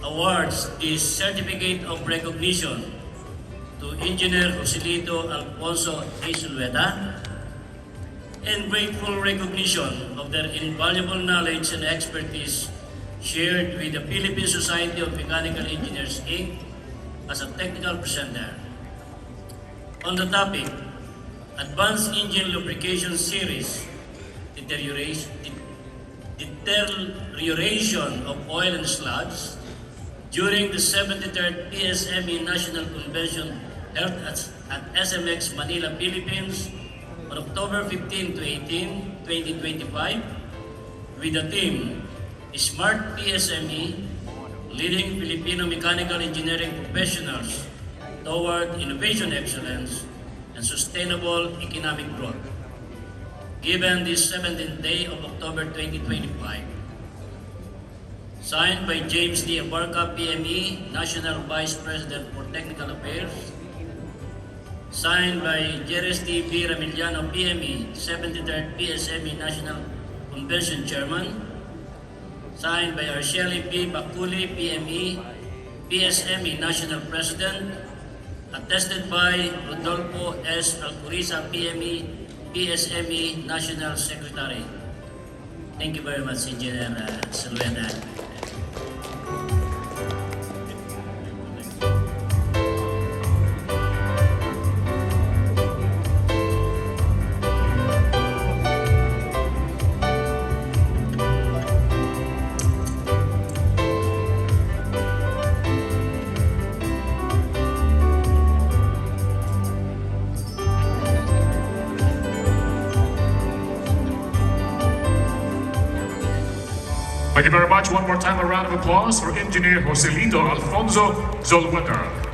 awards this certificate of recognition to Engineer Joselito Alfonso A. Zulueta, and grateful recognition of their invaluable knowledge and expertise shared with the Philippine Society of Mechanical Engineers, Inc. as a technical presenter. On the topic, Advanced Engine Lubrication Series, deterioration of oil and sludge, during the 73rd PSME National Convention held at SMX Manila, Philippines on October 15 to 18, 2025, with the theme Smart PSME, Leading Filipino Mechanical Engineering Professionals Toward Innovation Excellence and Sustainable Economic Growth, given this 17th day of October 2025. Signed by James D. Abarca, PME, National Vice President for Technical Affairs. Signed by Jerez D. B. Ramiliano, PME, 73rd PSME National Convention Chairman. Signed by Arsheli B. Bakuli, PME, PSME National President. Attested by Rodolfo S. Alcuriza, PME, PSME National Secretary. Thank you very much, Engineer Zulueta. Thank you very much. One more time, a round of applause for Engineer Joselito Alfonso Zulueta.